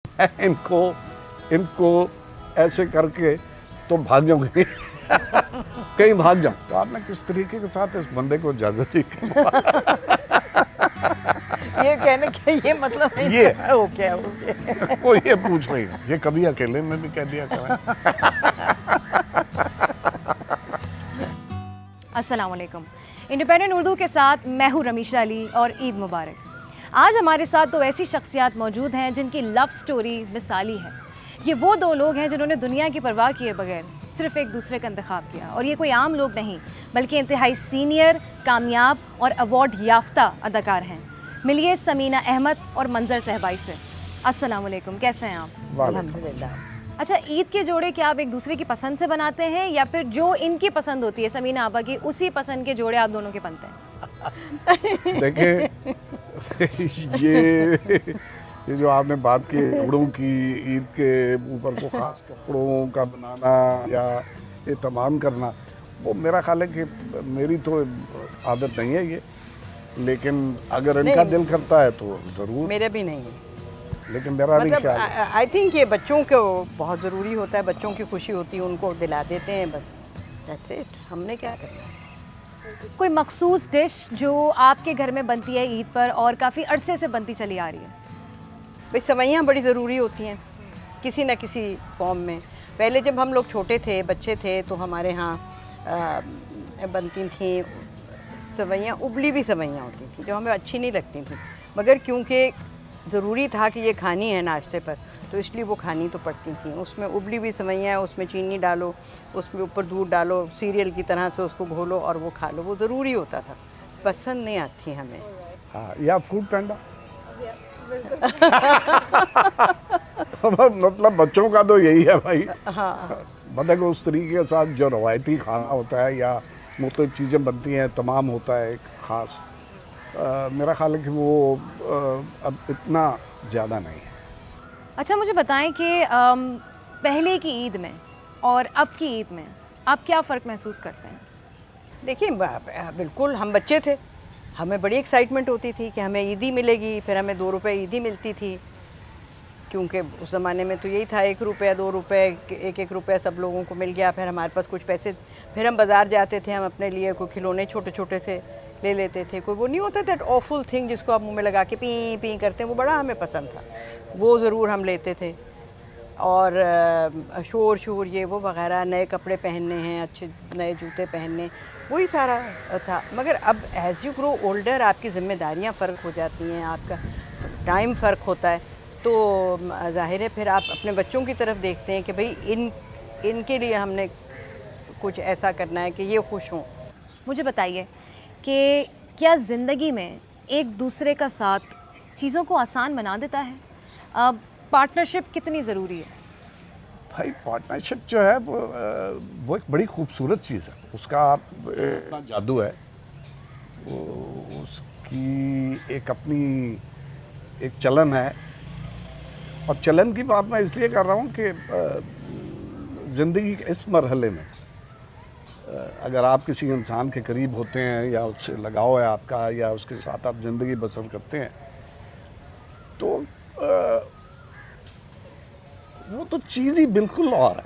इनको इनको ऐसे करके तो भाग जाऊंगी कहीं भाग जाऊं। तो आपने किस तरीके के साथ इस बंदे को जागृति ये कहने का ये मतलब है ये ओके ओके वो ये पूछ रही है, ये कभी अकेले में भी कह दिया करें। अस्सलाम वालेकुम। इंडिपेंडेंट उर्दू के साथ मैं हूँ रमीशा अली और ईद मुबारक। आज हमारे साथ दो ऐसी शख्सियात मौजूद हैं जिनकी लव स्टोरी मिसाली है। ये वो दो लोग हैं जिन्होंने दुनिया की परवाह किए बगैर सिर्फ एक दूसरे का इंतखाब किया, और ये कोई आम लोग नहीं बल्कि इंतहाई सीनियर, कामयाब और अवार्ड याफ्ता अदाकार हैं। मिलिए समीना अहमद और मंजर सहबाई से। अस्सलाम वालेकुम, कैसे हैं आप? अल्हम्दुलिल्लाह। अच्छा, ईद के जोड़े क्या आप एक दूसरे की पसंद से बनाते हैं या फिर जो इनकी पसंद होती है समीना आपा की उसी पसंद के जोड़े आप दोनों के बनते हैं? देखिए ये जो आपने बात की कपड़ों की, ईद के ऊपर को खास कपड़ों का बनाना या ये तमाम करना, वो मेरा ख्याल है कि मेरी तो आदत नहीं है ये, लेकिन अगर इनका दिल करता है तो ज़रूर। मेरा भी नहीं है, लेकिन मेरा नहीं मतलब ख्याल। आई थिंक ये बच्चों को बहुत ज़रूरी होता है, बच्चों की खुशी होती है, उनको दिला देते हैं, बस दैट्स इट। हमने क्या करना है? कोई मखसूस डिश जो आपके घर में बनती है ईद पर और काफ़ी अरसे से बनती चली आ रही है? भाई सेवइयाँ बड़ी ज़रूरी होती हैं किसी न किसी फॉर्म में। पहले जब हम लोग छोटे थे, बच्चे थे, तो हमारे यहाँ बनती थी सेवइयाँ, उबली भी सेवइयाँ होती थी जो हमें अच्छी नहीं लगती थी, मगर क्योंकि ज़रूरी था कि ये खानी है नाश्ते पर, तो इसलिए वो खानी तो पड़ती थी। उसमें उबली हुई सेवइयाँ, उसमें चीनी डालो, उसमें ऊपर दूध डालो, सीरियल की तरह से उसको घोलो और वो खा लो, वो ज़रूरी होता था। पसंद नहीं आती हमें। हाँ, या फूड पैंडा। मतलब बच्चों का तो यही है भाई। हाँ, मतलब उस तरीके के साथ जो रवायती खाना होता है या मुख्तलिफ चीज़ें बनती हैं, तमाम होता है एक ख़ास, मेरा ख्याल है कि वो अब इतना ज़्यादा नहीं है। अच्छा, मुझे बताएं कि पहले की ईद में और अब की ईद में आप क्या फ़र्क महसूस करते हैं? देखिए बिल्कुल, हम बच्चे थे, हमें बड़ी एक्साइटमेंट होती थी कि हमें ईदी मिलेगी, फिर हमें 2 रुपए ईदी मिलती थी, क्योंकि उस ज़माने में तो यही था, 1 रुपया 2 रुपए, 1-1 रुपया सब लोगों को मिल गया। फिर हमारे पास कुछ पैसे, फिर हम बाज़ार जाते थे, हम अपने लिए कोई खिलौने छोटे छोटे से ले लेते थे। कोई वो नहीं होता दैट ऑफुल थिंग जिसको आप मुँह में लगा के पी पी करते हैं, वो बड़ा हमें पसंद था, वो ज़रूर हम लेते थे। और शोर ये वो वगैरह, नए कपड़े पहनने हैं, अच्छे नए जूते पहनने, वही सारा था। मगर अब एज़ यू ग्रो ओल्डर आपकी ज़िम्मेदारियाँ फ़र्क हो जाती हैं, आपका टाइम फ़र्क होता है, तो ज़ाहिर है फिर आप अपने बच्चों की तरफ देखते हैं कि भाई इनके लिए हमने कुछ ऐसा करना है कि ये खुश हों। मुझे बताइए कि क्या ज़िंदगी में एक दूसरे का साथ चीज़ों को आसान बना देता है? पार्टनरशिप कितनी ज़रूरी है? भाई पार्टनरशिप जो है वो एक बड़ी खूबसूरत चीज़ है, उसका इतना जादू है, उसकी एक अपनी एक चलन है। और चलन की बात मैं इसलिए कर रहा हूँ कि ज़िंदगी के इस मरहले में अगर आप किसी इंसान के करीब होते हैं या उससे लगाव है आपका या उसके साथ आप ज़िंदगी बसर करते हैं, तो वो तो चीज़ ही बिल्कुल और है।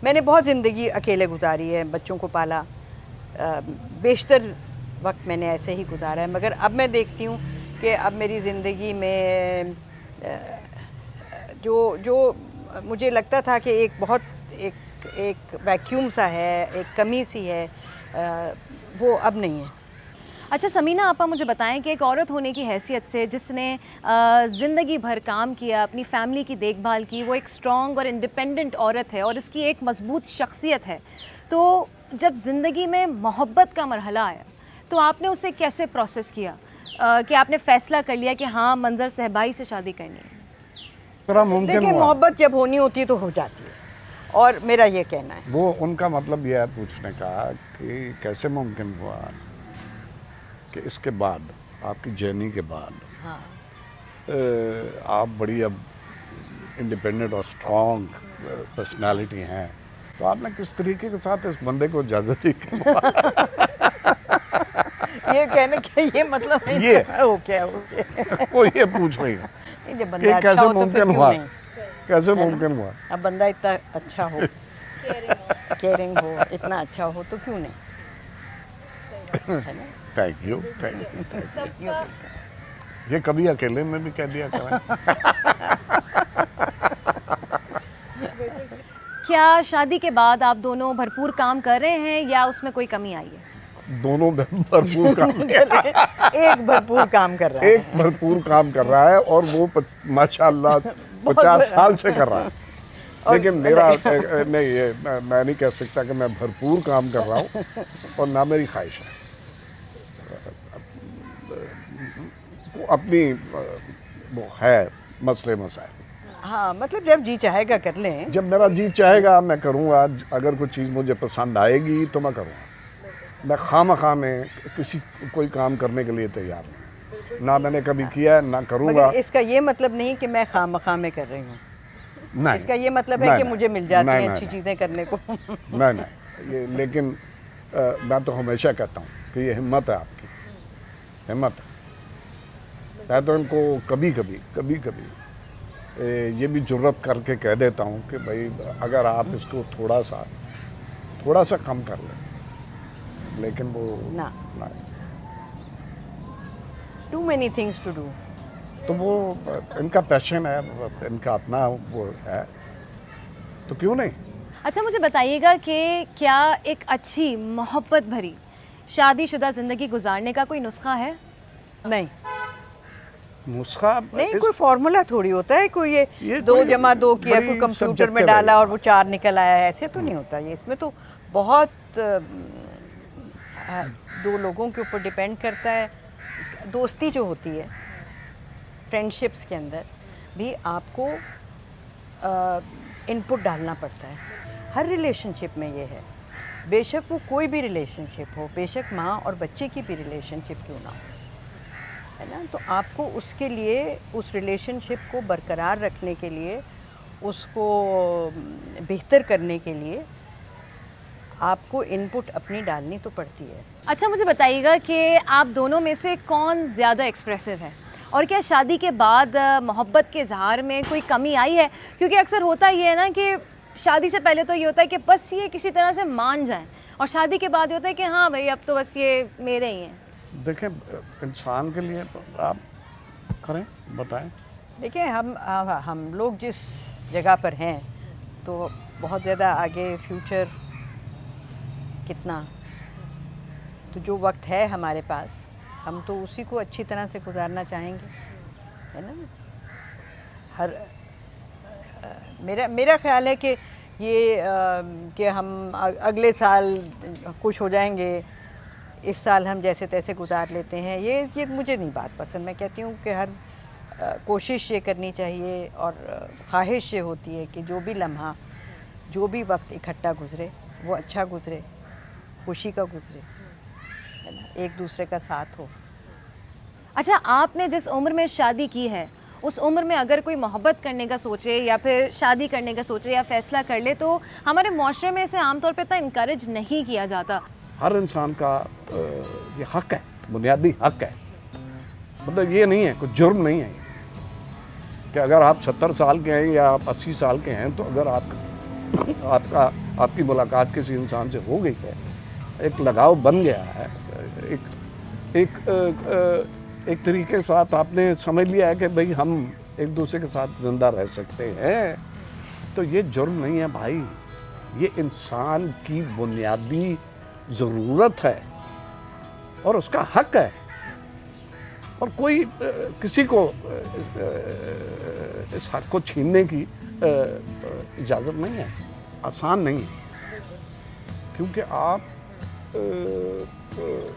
मैंने बहुत ज़िंदगी अकेले गुजारी है, बच्चों को पाला, बेशतर वक्त मैंने ऐसे ही गुजारा है। मगर अब मैं देखती हूँ कि अब मेरी ज़िंदगी में जो मुझे लगता था कि एक बहुत एक वैक्यूम सा है, एक कमी सी है, वो अब नहीं है। अच्छा समीना आपा, मुझे बताएं कि एक औरत होने की हैसियत से जिसने ज़िंदगी भर काम किया, अपनी फैमिली की देखभाल की, वो एक स्ट्रॉन्ग और इंडिपेंडेंट औरत है और इसकी एक मजबूत शख्सियत है, तो जब ज़िंदगी में मोहब्बत का मरहला आया तो आपने उसे कैसे प्रोसेस किया कि आपने फ़ैसला कर लिया कि हाँ मंजर सहबाई से शादी करनी है? देखिए, मोहब्बत जब होनी होती है तो हो जाती है, और मेरा ये कहना है। वो उनका मतलब यह है पूछने का कि कैसे मुमकिन हुआ कि इसके बाद, आपकी जर्नी के बाद, हाँ, आप बड़ी अब इंडिपेंडेंट और स्ट्रॉन्ग पर्सनालिटी हैं, तो आपने किस तरीके के साथ इस बंदे को जागृति ये कहने का ये मतलब है, ये ओके वो ये पूछ रही है जब कि बंदा अच्छा कैसे हो तो फिर मुमकिन क्यों हुआ नहीं? कैसे मुमकिन हुआ? अब बंदा इतना अच्छा हो, केयरिंग हो, इतना अच्छा हो तो क्यों नहीं, है ना? Thank you, thank you. ये कभी अकेले में भी कह दिया करें। क्या शादी के बाद आप दोनों भरपूर काम कर रहे हैं या उसमें कोई कमी आई है? दोनों भरपूर काम एक भरपूर काम कर रहा है, एक भरपूर काम कर रहा है और वो माशाल्लाह 50 साल से कर रहा है। लेकिन मेरा नहीं, ये मैं नहीं कह सकता कि मैं भरपूर काम कर रहा हूँ और ना मेरी ख्वाहिश है। अपनी वो है मसले मसाइल। हाँ, मतलब जब जी चाहेगा कर लें। जब मेरा जी चाहेगा मैं करूँगा। अगर कोई चीज़ मुझे पसंद आएगी तो मैं करूँगा। मैं खामखा में किसी कोई काम करने के लिए तैयार नहीं, ना मैंने कभी किया है ना करूँगा। मगर इसका ये मतलब नहीं कि मैं खामखा में कर रही हूँ, नहीं, इसका ये मतलब है कि मुझे मिल जाती हैं अच्छी नहीं। चीज़ें करने को। नहीं, ये लेकिन मैं तो हमेशा कहता हूँ कि ये हिम्मत है आपकी, हिम्मत है। मैं तो इनको कभी कभी ये भी जुर्रत करके कह देता हूँ कि भाई अगर आप इसको थोड़ा सा कम कर लें, लेकिन वो ना, ना। Too many things to do. तो वो इनका पैशन है, इनका अपना वो है, तो क्यों नहीं। अच्छा, मुझे बताइएगा कि क्या एक अच्छी मोहब्बत भरी शादीशुदा ज़िंदगी गुजारने का कोई नुस्खा है? नहीं, नुस्खा नहीं, कोई फॉर्मूला थोड़ी होता है, कोई ये 2 कोई जमा 2 किया, बड़ी कोई कंप्यूटर में subjective डाला है। और वो 4 निकल आया, ऐसे तो नहीं होता। ये इसमें तो बहुत 2 लोगों के ऊपर डिपेंड करता है। दोस्ती जो होती है, फ्रेंडशिप्स के अंदर भी आपको इनपुट डालना पड़ता है। हर रिलेशनशिप में ये है, बेशक वो कोई भी रिलेशनशिप हो, बेशक माँ और बच्चे की भी रिलेशनशिप क्यों ना हो, है ना? तो आपको उसके लिए, उस रिलेशनशिप को बरकरार रखने के लिए, उसको बेहतर करने के लिए आपको इनपुट अपनी डालनी तो पड़ती है। अच्छा, मुझे बताइएगा कि आप दोनों में से कौन ज़्यादा एक्सप्रेसिव है और क्या शादी के बाद मोहब्बत के इजहार में कोई कमी आई है? क्योंकि अक्सर होता ही है ना कि शादी से पहले तो ये होता है कि बस ये किसी तरह से मान जाएं, और शादी के बाद ये होता है कि हाँ भाई अब तो बस ये मेरे ही हैं। देखें, इंसान के लिए आप करें, बताएं। देखिए, हम लोग जिस जगह पर हैं तो बहुत ज़्यादा आगे फ्यूचर कितना, तो जो वक्त है हमारे पास हम तो उसी को अच्छी तरह से गुजारना चाहेंगे, है ना? मेरा ख्याल है कि ये कि हम अगले साल खुश हो जाएंगे, इस साल हम जैसे तैसे गुजार लेते हैं, ये मुझे नहीं बात पसंद। मैं कहती हूँ कि हर कोशिश ये करनी चाहिए और ख्वाहिश ये होती है कि जो भी लम्हा, जो भी वक्त इकट्ठा गुजरे वो अच्छा गुजरे, खुशी का गुजरे, है ना? एक दूसरे का साथ हो। अच्छा, आपने जिस उम्र में शादी की है उस उम्र में अगर कोई मोहब्बत करने का सोचे या फिर शादी करने का सोचे या फैसला कर ले तो हमारे माशरे में इसे आमतौर पर इतना इनकरेज नहीं किया जाता। हर इंसान का ये हक है, बुनियादी हक है। मतलब ये नहीं है, कोई जुर्म नहीं है कि अगर आप 70 साल के हैं या आप 80 साल के हैं तो अगर आपकी मुलाकात किसी इंसान से हो गई है, एक लगाव बन गया है, एक तरीके के साथ आपने समझ लिया है कि भाई हम एक दूसरे के साथ जिंदा रह सकते हैं, तो ये जुर्म नहीं है भाई, ये इंसान की बुनियादी ज़रूरत है और उसका हक है। और कोई किसी को इस हक को छीनने की इजाज़त नहीं है। आसान नहीं है, क्योंकि आप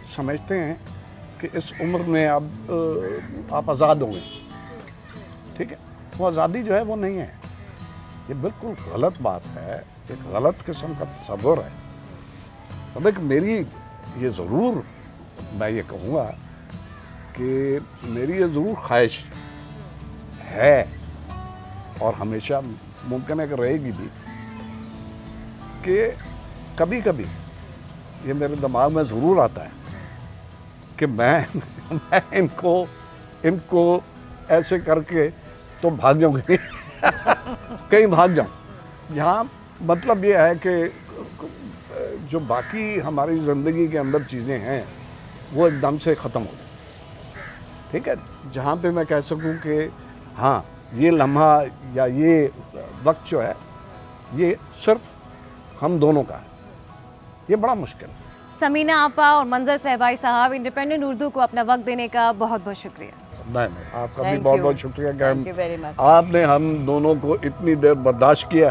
समझते हैं कि इस उम्र में आप आज़ाद होंगे, ठीक है? वो आज़ादी जो है वो नहीं है, ये बिल्कुल गलत बात है, एक गलत किस्म का तसव्वुर है। अब एक मेरी ये ज़रूर मैं ये कहूँगा कि मेरी ये ज़रूर ख्वाहिश है और हमेशा मुमकिन है कि रहेगी भी कि कभी कभी ये मेरे दिमाग में ज़रूर आता है कि मैं इनको ऐसे करके तो भाग जाऊँगी कहीं भाग जाऊं जहां मतलब ये है कि जो बाकी हमारी ज़िंदगी के अंदर चीज़ें हैं वो एकदम से ख़त्म हो जाए। ठीक है, जहाँ पे मैं कह सकूं कि हाँ ये लम्हा या ये वक्त जो है ये सिर्फ हम दोनों का है, ये बड़ा मुश्किल है। समीना आपा और मंजर सहबाई साहब, इंडिपेंडेंट उर्दू को अपना वक्त देने का बहुत बहुत शुक्रिया। नहीं, आपका भी Thank बहुत you. बहुत शुक्रिया कि Thank you very much. आपने हम दोनों को इतनी देर बर्दाश्त किया।